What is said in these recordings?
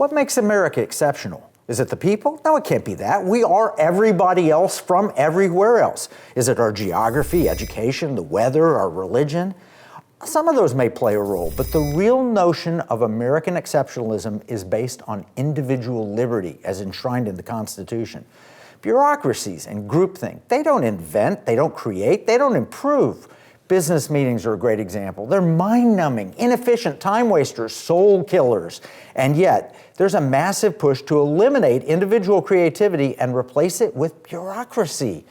What makes America exceptional? Is it the people? No, it can't be that. We are everybody else from everywhere else. Is it our geography, education, the weather, our religion? Some of those may play a role, but the real notion of American exceptionalism is based on individual liberty as enshrined in the Constitution. Bureaucracies and groupthink, they don't invent, they don't create, they don't improve. Business meetings are a great example. They're mind-numbing, inefficient, time wasters, soul killers. And yet, there's a massive push to eliminate individual creativity and replace it with bureaucracy.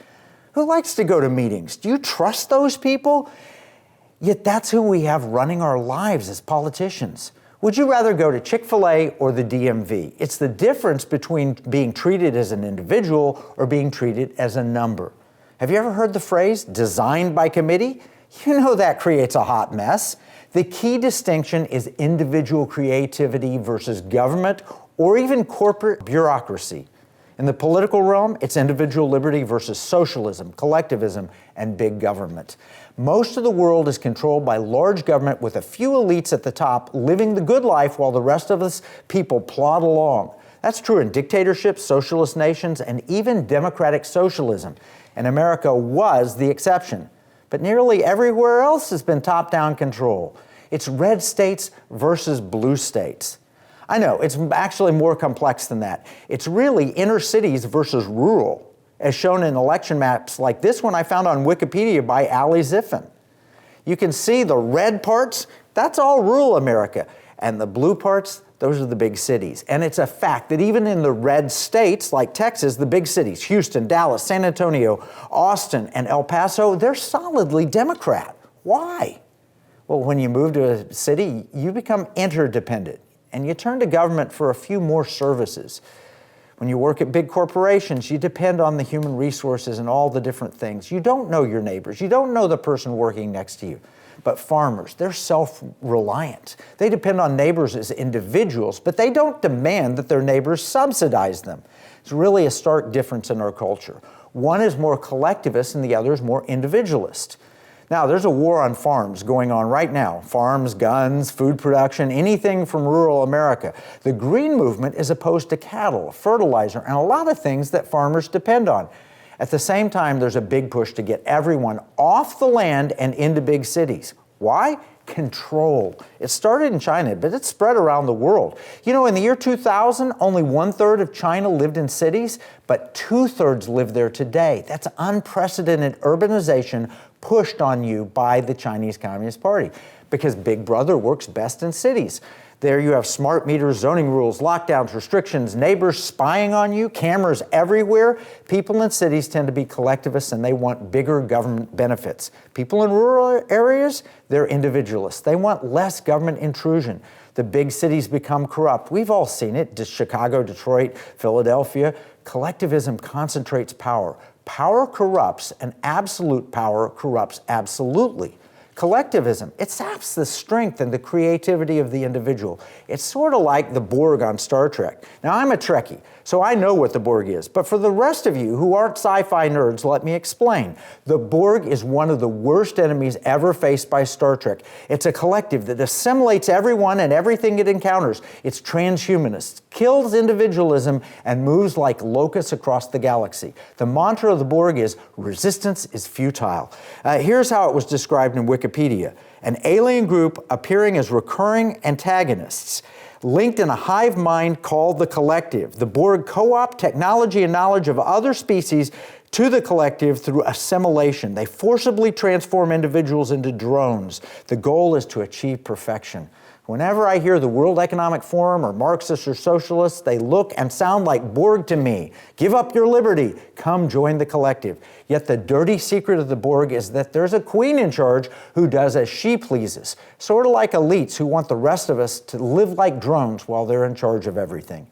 Who likes to go to meetings? Do you trust those people? Yet that's who we have running our lives as politicians. Would you rather go to Chick-fil-A or the DMV? It's the difference between being treated as an individual or being treated as a number. Have you ever heard the phrase, designed by committee? You know that creates a hot mess. The key distinction is individual creativity versus government or even corporate bureaucracy. In the political realm, it's individual liberty versus socialism, collectivism, and big government. Most of the world is controlled by large government with a few elites at the top living the good life while the rest of us people plod along. That's true in dictatorships, socialist nations, and even democratic socialism. And America was the exception. But nearly everywhere else has been top-down control. It's red states versus blue states. I know, it's actually more complex than that. It's really inner cities versus rural, as shown in election maps like this one I found on Wikipedia by Ali Ziffin. You can see the red parts, that's all rural America, and the blue parts, those are the big cities. And it's a fact that even in the red states like Texas, the big cities, Houston, Dallas, San Antonio, Austin, and El Paso, they're solidly Democrat. Why? Well, when you move to a city, you become interdependent, and you turn to government for a few more services. When you work at big corporations, you depend on the human resources and all the different things. You don't know your neighbors. You don't know the person working next to you. But farmers, they're self-reliant. They depend on neighbors as individuals, but they don't demand that their neighbors subsidize them. It's really a stark difference in our culture. One is more collectivist and the other is more individualist. Now, there's a war on farms going on right now. Farms, guns, food production, anything from rural America. The green movement is opposed to cattle, fertilizer, and a lot of things that farmers depend on. At the same time, there's a big push to get everyone off the land and into big cities. Why? Control. It started in China, but it's spread around the world. You know, in the year 2000, only 1/3 of China lived in cities, but 2/3 live there today. That's unprecedented urbanization pushed on you by the Chinese Communist Party because Big Brother works best in cities. There you have smart meters, zoning rules, lockdowns, restrictions, neighbors spying on you, cameras everywhere. People in cities tend to be collectivists and they want bigger government benefits. People in rural areas, they're individualists. They want less government intrusion. The big cities become corrupt. We've all seen it, Chicago, Detroit, Philadelphia. Collectivism concentrates power. Power corrupts and absolute power corrupts absolutely. Collectivism, it saps the strength and the creativity of the individual. It's sort of like the Borg on Star Trek. Now, I'm a Trekkie, so I know what the Borg is. But for the rest of you who aren't sci-fi nerds, let me explain. The Borg is one of the worst enemies ever faced by Star Trek. It's a collective that assimilates everyone and everything it encounters. It's transhumanist, kills individualism, and moves like locusts across the galaxy. The mantra of the Borg is, resistance is futile. Here's how it was described in Wikipedia. An alien group appearing as recurring antagonists, linked in a hive mind called the collective. The Borg co-opt technology and knowledge of other species to the collective through assimilation. They forcibly transform individuals into drones. The goal is to achieve perfection. Whenever I hear the World Economic Forum or Marxists or socialists, they look and sound like Borg to me. Give up your liberty. Come join the collective. Yet the dirty secret of the Borg is that there's a queen in charge who does as she pleases, sort of like elites who want the rest of us to live like drones while they're in charge of everything.